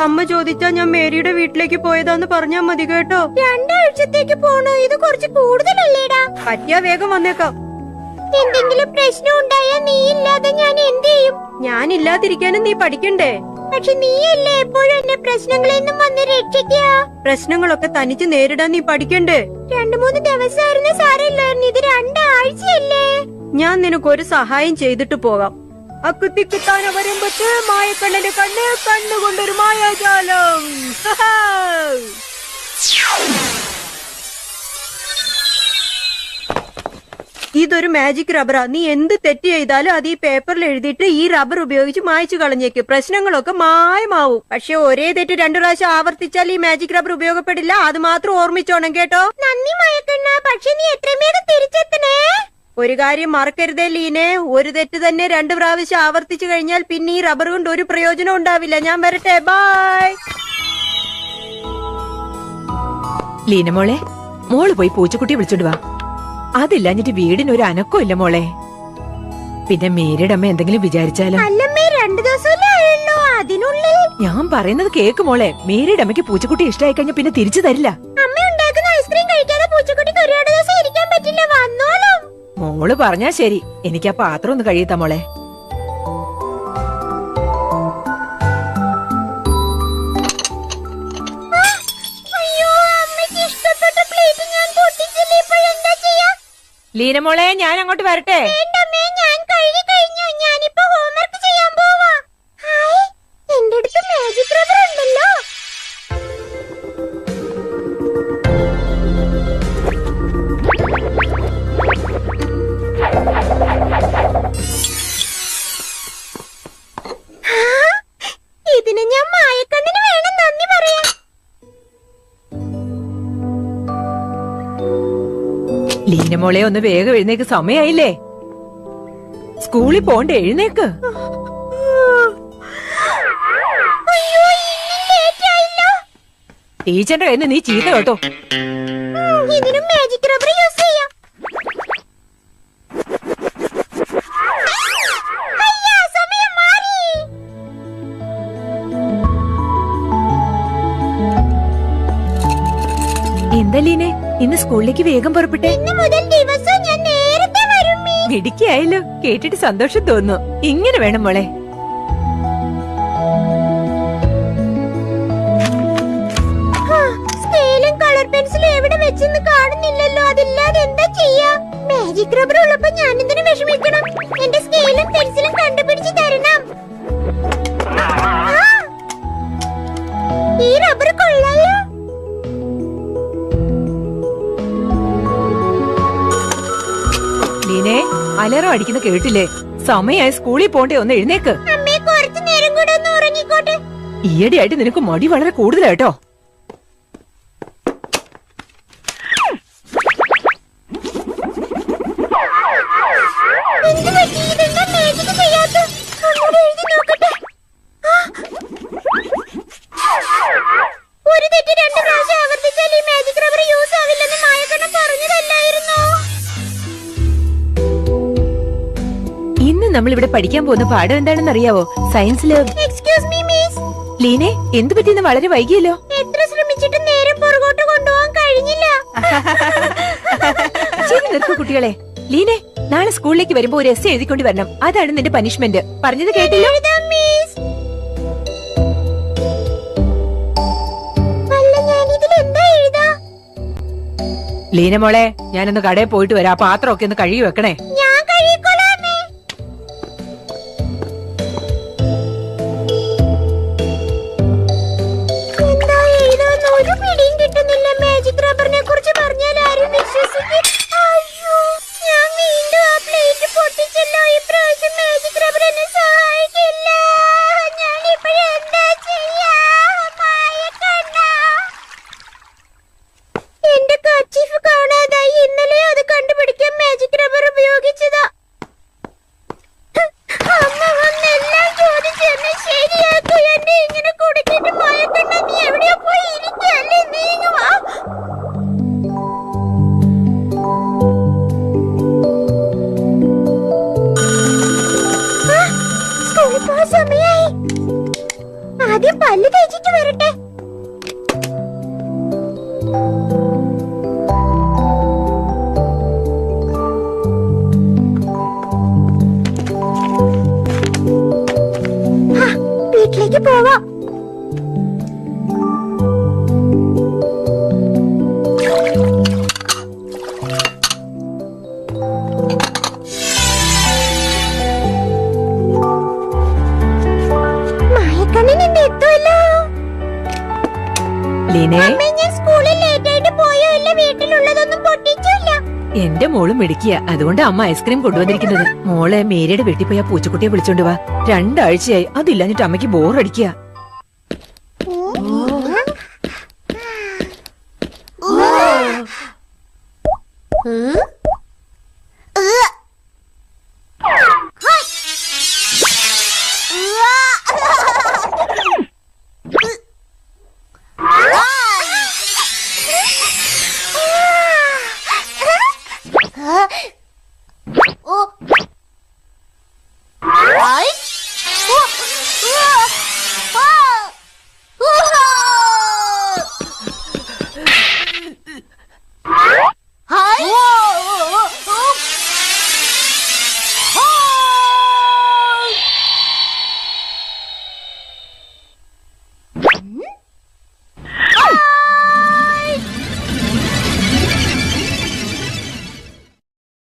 അമ്മ ചോദിച്ചാ ഞാൻ മേരിയുടെ വീട്ടിലേക്ക് പോയതാന്ന് പറഞ്ഞാ മതി കേട്ടോ. 2 ആഴ്ചത്തേക്ക് പോണോ? ഇത് കുറച്ച് കൂടുതലല്ലേടാ. പറ്റിയാ വേഗം വന്നേക്കാം. എന്തെങ്കിലും പ്രശ്നം ഉണ്ടായാ നീ ഇല്ലാതെ ഞാൻ എന്ത് ചെയ്യും? ഞാനില്ലാതിരിക്കാനും നീ പഠിക്കണ്ടേ? പക്ഷെ നീയല്ലേ എപ്പോഴും എന്നെ പ്രശ്നങ്ങളിൽ നിന്നും വന്ന് രക്ഷിക്കുക. പ്രശ്നങ്ങളൊക്കെ തനിച്ച് നേരിടാൻ നീ പഠിക്കണ്ടേ? 2-3 ദിവസമായിരുന്നു സാരമില്ലായിരുന്നു. ഇത് 2 ആഴ്ചയല്ലേ? ഞാൻ നിനക്കൊരു സഹായം ചെയ്തിട്ട് പോകാം. അക്കുത്തിക്കുത്താന വരുമ്പത്ത് മായക്കണ്ണന്റെ കണ്ണ് കണ്ണുകൊണ്ടൊരു മായാജാലം. ഇതൊരു മാജിക് റബ്ബറാ. നീ എന്ത് തെറ്റ് ചെയ്താലും അത് ഈ പേപ്പറിൽ എഴുതിയിട്ട് ഈ റബ്ബർ ഉപയോഗിച്ച് മായ്ച്ചു കളഞ്ഞേക്ക്. പ്രശ്നങ്ങളൊക്കെ മായമാവും. പക്ഷെ ഒരേ തെറ്റ് 2 പ്രാവശ്യം ആവർത്തിച്ചാൽ ഈ മാജിക് റബ്ബർ ഉപയോഗപ്പെടില്ല. അത് മാത്രം ഓർമ്മിച്ചോണം കേട്ടോ. നന്ദി മായക്കണ്ണ. പക്ഷെ നീ എത്രയും വേഗം തിരിച്ചെത്തണേ. ഒരു കാര്യം മറക്കരുതേ ലീനെ, ഒരു തെറ്റ് തന്നെ 2 പ്രാവശ്യം ആവർത്തിച്ചു കഴിഞ്ഞാൽ പിന്നെ ഈ റബ്ബർ കൊണ്ട് ഒരു പ്രയോജനം ഉണ്ടാവില്ല. ഞാൻ വരട്ടെ, ബൈ. ലീന മോളെ, മോള് പോയി പൂച്ചക്കുട്ടി വിളിച്ചോണ്ട് വാ. അതില്ലാഞ്ഞിട്ട് വീടിനൊരു അനക്കോ ഇല്ല മോളെ. പിന്നെ മേരിയുടെ അമ്മ എന്തെങ്കിലും വിചാരിച്ചാലോ? അല്ലമ്മേ, 2 ദിവസമല്ലേ ആയുള്ളൂ. അതിനുള്ളിൽ ഞാൻ പറയുന്നത് കേക്ക് മോളെ. മേരിയുടെ അമ്മയ്ക്ക് പൂച്ചക്കുട്ടി ഇഷ്ടമായി കഴിഞ്ഞാൽ പിന്നെ തിരിച്ചു തരില്ല. അമ്മ ഉണ്ടാക്കുന്ന ഐസ്ക്രീം കഴിക്കാതെ പൂച്ചക്കുട്ടിക്ക് ഒരുപാട് ദിവസം ഇരിക്കാൻ പറ്റില്ല. വന്നോളൂ. മോള് പറഞ്ഞാ ശരി. എനിക്ക് ആ പാത്രം ഒന്ന് കഴിയത്താ മോളെ. ലീന മോളെ, ഞാൻ അങ്ങോട്ട് വരട്ടെ? ഞാൻ കഴുകി കഴിഞ്ഞു. ഞാനിപ്പോ ഹോംവർക്ക് ചെയ്യാൻ പോവാ. ഹായ്, എന്റെ അടുത്ത് മാജിക് റബ്ബർ ഉണ്ടല്ലോ. ഇതിന് ഞാൻ മായക്കണ്ണിന് വേണം നന്ദി പറയാൻ. ലീന മോളെ, ഒന്ന് വേഗം എഴുന്നേക്ക്. സമയായില്ലേ? സ്കൂളിൽ പോണ്ട, എഴുന്നേക്ക്. ടീച്ചറിന്റെ കയ്യിൽ നീ ചീത്ത കേട്ടോ. ഇതിനും മാജിക് റബ്ബർ യൂസ് ചെയ്യാം. സമയം മാറി. എന്താ ലീനെ, ഇന്ന് സ്കൂളിലേക്ക് വേഗം പുറപ്പെട്ടെ? ഇന്ന് മുതൽ ദിവസം ഞാൻ നേരത്തെ വരും. മിടുക്കിയായല്ലോ. കേട്ടിട്ട് സന്തോഷം തോന്നുന്നു. ഇങ്ങനെ വേണം മോളെ. സ്കെയിലും കളർ പെൻസിലും എവിടെ വെച്ചെന്ന് കാണുന്നില്ലല്ലോ. അതില്ലാതെ എന്താ ചെയ്യാ? മാജിക് റബ്ബർ ഉള്ളപ്പോ ഞാൻ എന്തിനു വിഷമിക്കണം? എന്റെ സ്കെയിലും പെൻസിലും കണ്ടുപിടിച്ച് തരണം. ഈ റബ്ബർ കൊള്ളാലോ. ലീനെ, അലറം അടിക്കുന്ന കേട്ടില്ലേ? സമയായി, സ്കൂളിൽ പോണ്ടേ. ഒന്ന് എഴുന്നേക്ക്. അമ്മേ, കുറച്ചു നേരം കൂടെ ഒന്ന് ഉറങ്ങിക്കോട്ടെ. ഈയിടെയായിട്ട് നിനക്ക് മടി വളരെ കൂടുതലാട്ടോ. ഒരു തെറ്റ് 2 പ്രാവശ്യം ആവർത്തിച്ചാൽ ഈ മാജിക് റബ്ബർ യൂസ് ആവില്ലെന്ന് മായക്കണ്ണൻ പറഞ്ഞതല്ലായിരുന്നോ? ഇന്ന് നമ്മൾ ഇവിടെ പഠിക്കാൻ പോകുന്ന പാഠം എന്താണെന്ന് അറിയാവോ? സയൻസില്. Excuse me miss. ലീനെ, എന്ത് പറ്റിയെന്ന് വളരെ വൈകിയല്ലോ. എത്ര ശ്രമിച്ചിട്ടും നേരെ പുറകോട്ട് കൊണ്ടുപോകാൻ കഴിഞ്ഞില്ല. ശരി, നിർക്കൂ കുട്ടികളെ. ലീനെ, നാളെ സ്കൂളിലേക്ക് വരുമ്പോ ഒരു എസ് എഴുതിക്കൊണ്ട് വരണം. അതാണ് നിന്റെ പനിഷ്മെന്റ്. പറഞ്ഞത് കേട്ടില്ലോ? ലീന മോളെ, ഞാനൊന്ന് കടയിൽ പോയിട്ട് വരാം. പാത്രമൊക്കെ ഒന്ന് കഴുകി വെക്കണേ. മാജിക് റബ്ബറിനെ കുറിച്ച് പറഞ്ഞാൽ ആരും വിശ്വസിക്കും. അയ്യോ, ഞാൻ വീണ്ടും ആ പ്ലേറ്റ് പൊട്ടിച്ചല്ലോ. ഈ പ്രാവശ്യം മാജിക് റബ്ബർ എന്നെ സഹായിക്കില്ല. ഞാൻ ഇപ്പോഴെന്താ ചെയ്യാ? എന്റെ കർച്ചീഫ് കാണാതായി. ഇന്നലെ അത് കണ്ടുപിടിക്കാൻ മാജിക് റബ്ബർ ഉപയോഗിച്ചു. പോയിട്ട് വരട്ടെ. വീട്ടിലേക്ക് പോവാം. ലീനേ, ഞാൻ സ്കൂളിൽ ലേറ്റ് ആയിട്ട് പോയോ ഇല്ല, വീട്ടിലുള്ളതൊന്നും പൊട്ടിച്ചില്ല. എന്റെ മോളും മിടിക്കുക, അതുകൊണ്ട് അമ്മ ഐസ്ക്രീം കൊണ്ടുവന്നിരിക്കുന്നത്. മോളെ മേരിയുടെ വീട്ടിൽ പോയി ആ പൂച്ചക്കുട്ടിയെ വിളിച്ചോണ്ട് വാ. 2 ആഴ്ചയായി അതില്ലാഞ്ഞിട്ട് അമ്മയ്ക്ക് ബോറടിക്കുക. ഉം.